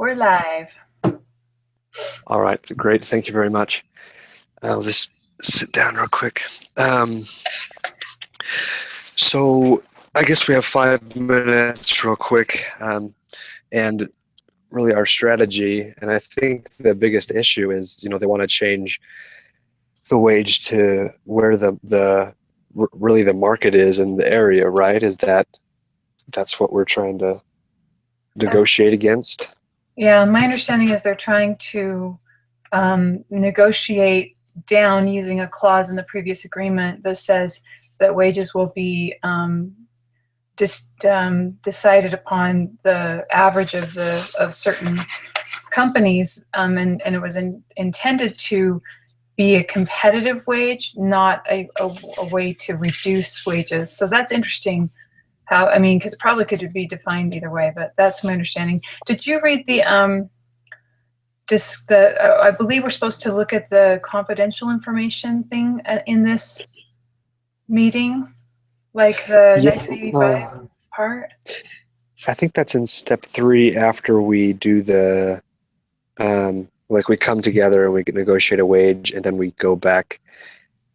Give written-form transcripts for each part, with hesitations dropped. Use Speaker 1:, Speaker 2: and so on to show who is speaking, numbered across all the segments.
Speaker 1: We're live.
Speaker 2: All right, great. Thank you very much. I'll just sit down real quick. So I guess we have 5 minutes real quick. And really our strategy, and I think the biggest issue is, they want to change the wage to where really the market is in the area, right? That's what we're trying to negotiate against?
Speaker 1: Yeah, my understanding is they're trying to negotiate down using a clause in the previous agreement that says that wages will be decided upon the average of certain companies, and it was intended to be a competitive wage, not a way to reduce wages. So that's interesting. Because it probably could be defined either way, but that's my understanding. Did you read I believe we're supposed to look at the confidential information thing in this meeting, like the 1985 part?
Speaker 2: I think that's in step 3 after we do the, we come together and we negotiate a wage, and then we go back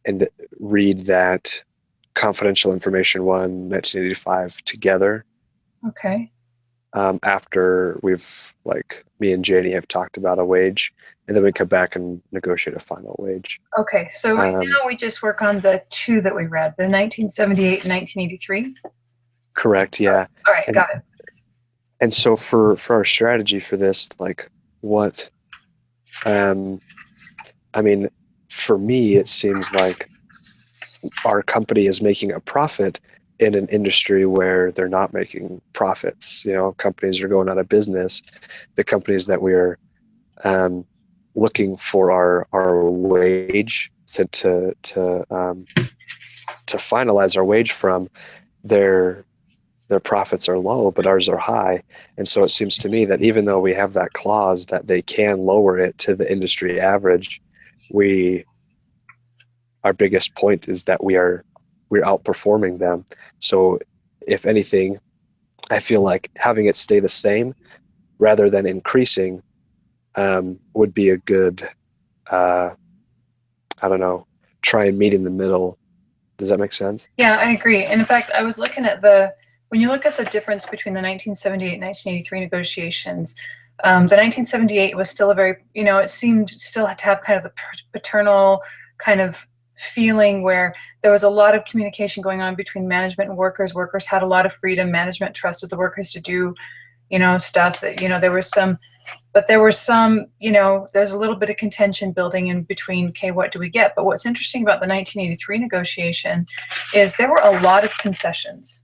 Speaker 2: and read that confidential information 1985 together.
Speaker 1: Okay.
Speaker 2: After we've, me and Janie have talked about a wage, and then we come back and negotiate a final wage.
Speaker 1: Okay, so right now we just work on the 2 that we read, the 1978 and 1983?
Speaker 2: Correct, yeah.
Speaker 1: All right, got it.
Speaker 2: And so for our strategy for this, for me, it seems like our company is making a profit in an industry where they're not making profits. Companies are going out of business. The companies that we're looking for our wage to finalize our wage from, their profits are low, but ours are high. And so it seems to me that even though we have that clause that they can lower it to the industry average, our biggest point is that we're outperforming them. So if anything, I feel like having it stay the same rather than increasing would be a good, try and meet in the middle. Does that make sense?
Speaker 1: Yeah, I agree. And in fact, I was looking at when you look at the difference between the 1978 and 1983 negotiations, the 1978 was still a very, it seemed still to have kind of the paternal kind of feeling where there was a lot of communication going on between management and workers. Workers had a lot of freedom. Management trusted the workers to do, stuff that, there was some, there's a little bit of contention building in between, okay, what do we get? But what's interesting about the 1983 negotiation is there were a lot of concessions.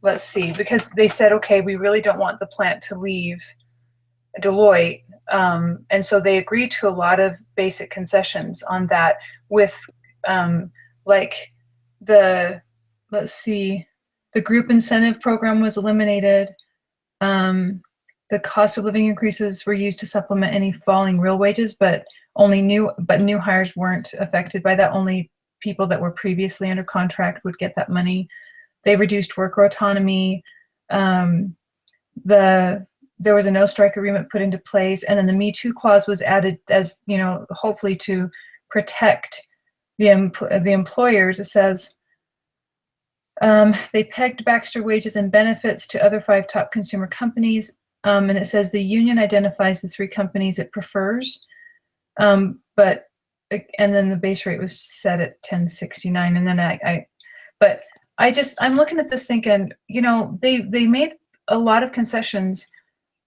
Speaker 1: Let's see, because they said, okay, we really don't want the plant to leave Deloitte. And so they agreed to a lot of basic concessions on that with the group incentive program was eliminated. The cost of living increases were used to supplement any falling real wages, but new hires weren't affected by that. Only people that were previously under contract would get that money. They reduced worker autonomy. There was a no strike agreement put into place, and then the Me Too clause was added as, hopefully to protect the employers. It says they pegged Baxter wages and benefits to other 5 top consumer companies, and it says the union identifies the 3 companies it prefers, and then the base rate was set at $10.69, and then I'm looking at this thinking, they made a lot of concessions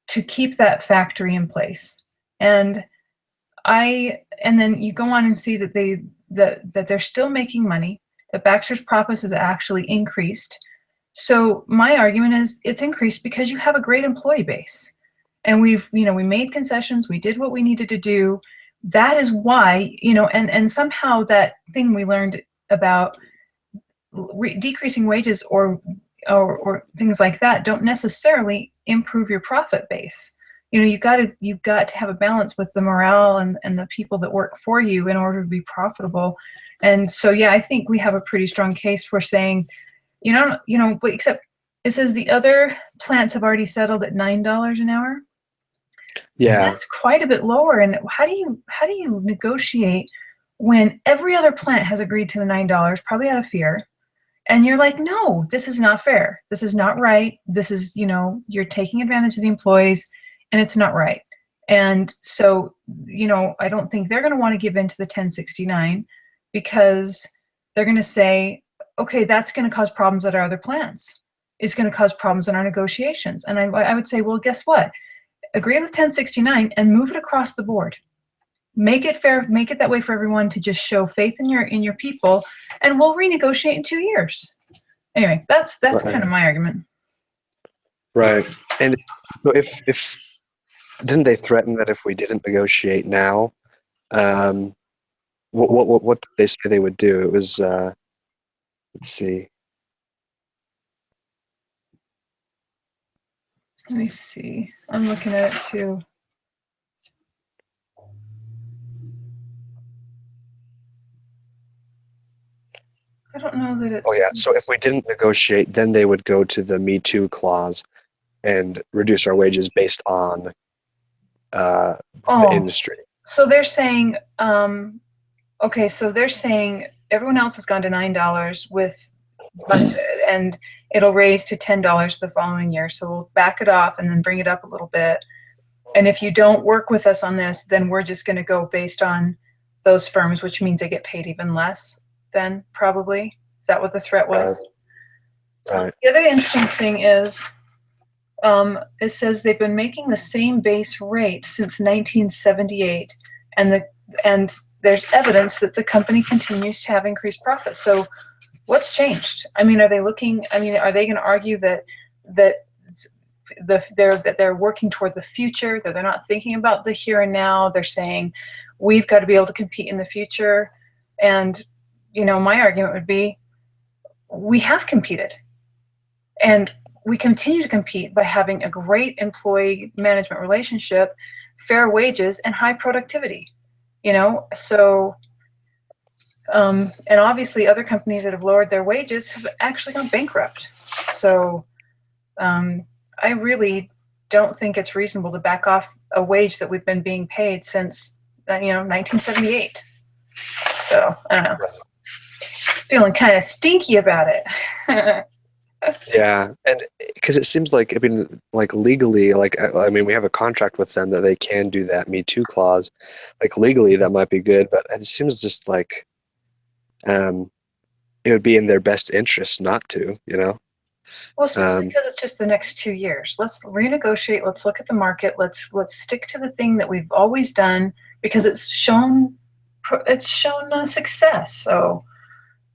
Speaker 1: to keep that factory in place. And then you go on and see that they're still making money, that Baxter's profits has actually increased. So my argument is it's increased because you have a great employee base. And we made concessions, we did what we needed to do. That is why, and somehow that thing we learned about decreasing wages or things like that don't necessarily improve your profit base. You've got to have a balance with the morale and the people that work for you in order to be profitable. And so, yeah, I think we have a pretty strong case for saying, except it says the other plants have already settled at $9 an hour.
Speaker 2: Yeah.
Speaker 1: That's quite a bit lower. And how do you negotiate when every other plant has agreed to the $9, probably out of fear, and you're like, no, this is not fair. This is not right. This is, you're taking advantage of the employees, and it's not right. And so, I don't think they're going to want to give in to the 1069 because they're going to say, okay, that's going to cause problems at our other plants. It's going to cause problems in our negotiations. And I would say, well, guess what? Agree with 1069 and move it across the board. Make it fair, make it that way for everyone to just show faith in your people, and we'll renegotiate in 2 years. Anyway, that's kind of
Speaker 2: Right.
Speaker 1: my argument.
Speaker 2: Right. And so if didn't they threaten that if we didn't negotiate now, um, what did they say they would do? It was let's see.
Speaker 1: Let me see. I'm looking at it too. I don't know that
Speaker 2: Oh yeah.
Speaker 1: it's.
Speaker 2: So if we didn't negotiate, then they would go to the Me Too clause and reduce our wages based on uh, the
Speaker 1: Oh,
Speaker 2: industry.
Speaker 1: so they're saying, okay, so they're saying everyone else has gone to $9 and it'll raise to $10 the following year. So we'll back it off and then bring it up a little bit. And if you don't work with us on this, then we're just going to go based on those firms, which means they get paid even less then, probably. Is that what the threat
Speaker 2: Right.
Speaker 1: was?
Speaker 2: Right.
Speaker 1: The other interesting thing is it says they've been making the same base rate since 1978, and there's evidence that the company continues to have increased profits. So what's changed? I mean, are they looking? I mean, are they going to argue that they're working toward the future, that they're not thinking about the here and now? They're saying we've got to be able to compete in the future. And my argument would be we have competed, and we continue to compete by having a great employee management relationship, fair wages, and high productivity. So and obviously other companies that have lowered their wages have actually gone bankrupt. So I really don't think it's reasonable to back off a wage that we've been being paid since 1978. So I don't know, feeling kind of stinky about it.
Speaker 2: Yeah, and because it seems like, I mean, like legally, like I mean, we have a contract with them that they can do that Me Too clause. Like legally, that might be good, but it seems just like um, it would be in their best interest not to, you know?
Speaker 1: Well, especially
Speaker 2: Um,
Speaker 1: because it's just the next 2 years. Let's renegotiate. Let's look at the market. Let's stick to the thing that we've always done because it's shown success. So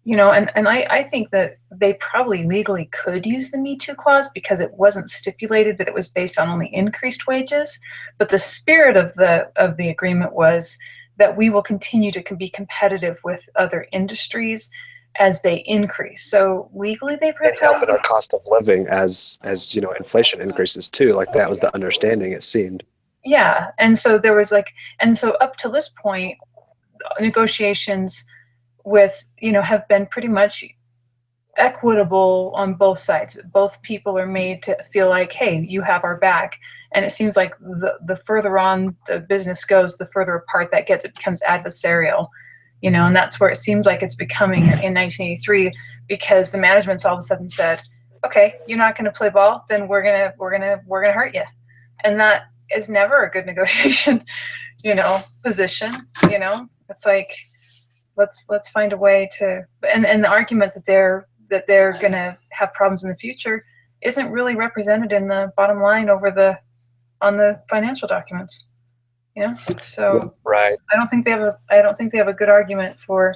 Speaker 1: and I think that they probably legally could use the Me Too clause because it wasn't stipulated that it was based on only increased wages. But the spirit of the agreement was that we will continue to be competitive with other industries as they increase. So legally, they
Speaker 2: and help in
Speaker 1: probably.
Speaker 2: our cost of living as you know, inflation increases too. Like that was the understanding, it seemed.
Speaker 1: Yeah. And so there was and so up to this point, negotiations have been pretty much equitable on both sides. Both people are made to feel like, hey, you have our back. And it seems like the further on the business goes, the further apart that gets. It becomes adversarial, and that's where it seems like it's becoming in 1983 because the management's all of a sudden said, okay, you're not going to play ball, then we're gonna hurt you, and that is never a good negotiation, position. It's like let's find a way to, and the argument that they're going to have problems in the future isn't really represented in the bottom line on the financial documents. So
Speaker 2: Right.
Speaker 1: I don't think they have a good argument for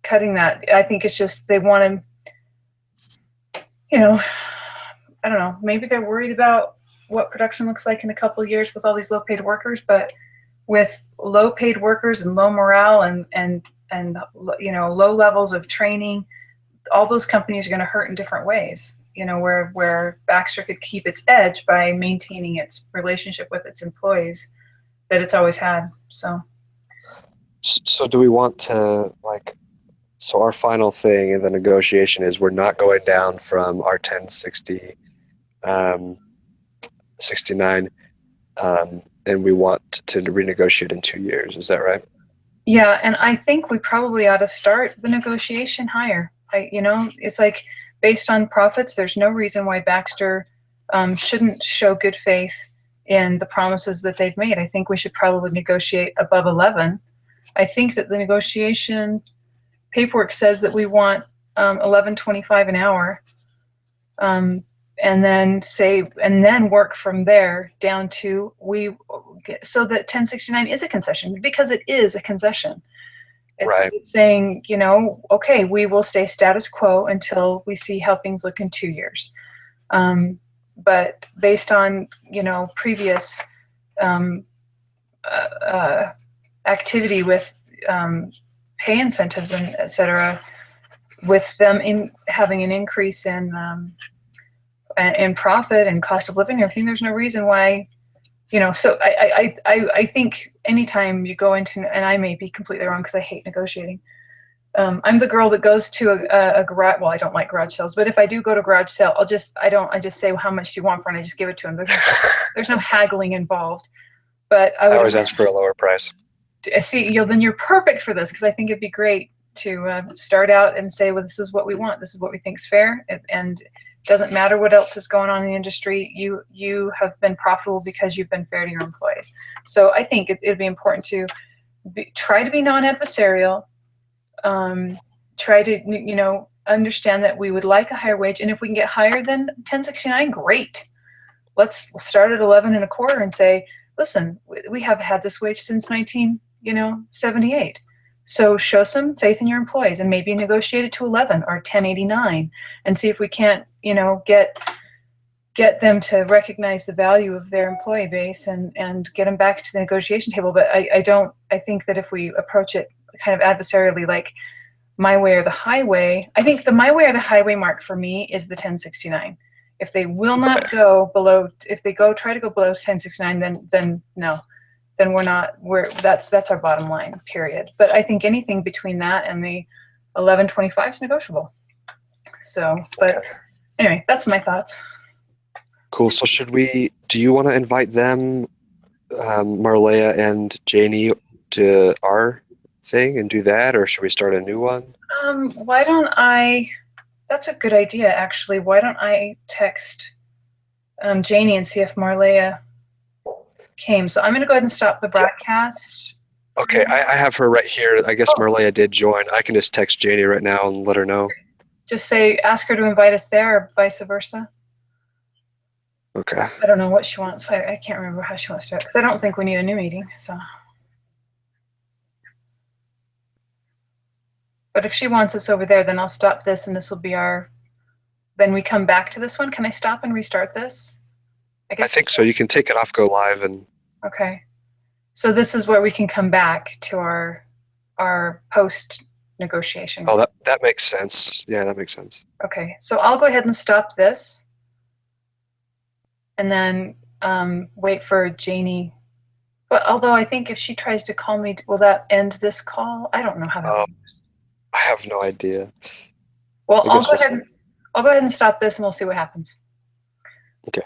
Speaker 1: cutting that. I think it's just they want to, I don't know, maybe they're worried about what production looks like in a couple of years with all these low paid workers, but with low paid workers and low morale and low levels of training, all those companies are going to hurt in different ways. Where Baxter could keep its edge by maintaining its relationship with its employees that it's always had. So
Speaker 2: So do we want to like? So our final thing in the negotiation is we're not going down from our 1060 69. and we want to renegotiate in 2 years. Is that right?
Speaker 1: Yeah, and I think we probably ought to start the negotiation higher. It's like based on profits, there's no reason why Baxter shouldn't show good faith in the promises that they've made. I think we should probably negotiate above 11. I think that the negotiation paperwork says that we want 11.25 an hour, and then work from there down to so that 1069 is a concession, because it is a concession.
Speaker 2: Right.
Speaker 1: It's saying, okay, we will stay status quo until we see how things look in 2 years. But based on, previous activity with pay incentives and et cetera, with them having an increase in profit and cost of living and everything, there's no reason why, so I think anytime you go into, and I may be completely wrong because I hate negotiating. I'm the girl that goes to a garage. Well, I don't like garage sales, but if I do go to a garage sale, I just say, well, how much do you want for it? And I just give it to them. There's no haggling involved. But I
Speaker 2: always ask for a lower price.
Speaker 1: See, then you're perfect for this, because I think it'd be great to start out and say, well, this is what we want. This is what we think is fair. And it doesn't matter what else is going on in the industry. You have been profitable because you've been fair to your employees. So I think it'd be important to try to be non-adversarial. Try to, understand that we would like a higher wage. And if we can get higher than 1069, great. Let's start at 11.25 and say, listen, we have had this wage since 1978. So show some faith in your employees and maybe negotiate it to 11 or 1089 and see if we can't, get them to recognize the value of their employee base and get them back to the negotiation table. But I think that if we approach it kind of adversarially, like my way or the highway, I think the my way or the highway mark for me is the 1069. If they will not go below, if they try to go below 1069, then no, then that's our bottom line, period. But I think anything between that and the 11.25 is negotiable. So, but anyway, that's my thoughts.
Speaker 2: Cool. So do you want to invite them, Marleya and Janie, to our thing and do that, or should we start a new one?
Speaker 1: Why don't that's a good idea, actually. Why don't I text Janie and see if Marleya came? So I'm going to go ahead and stop the broadcast.
Speaker 2: Okay, I have her right here. I guess Marleya did join. I can just text Janie right now and let her know.
Speaker 1: Just ask her to invite us there, or vice versa.
Speaker 2: Okay.
Speaker 1: I don't know what she wants. I can't remember how she wants to do it, because I don't think we need a new meeting. So, but if she wants us over there, then I'll stop this, and this will be then we come back to this one. Can I stop and restart this?
Speaker 2: I think so. You can take it off, go live, and.
Speaker 1: Okay. So this is where we can come back to our post negotiation.
Speaker 2: Oh, that makes sense. Yeah, that makes sense.
Speaker 1: Okay. So I'll go ahead and stop this, and then wait for Janie. But although I think if she tries to call me, will that end this call? I don't know how that works.
Speaker 2: I have no idea.
Speaker 1: Well, I'll go ahead and stop this, and we'll see what happens.
Speaker 2: Okay.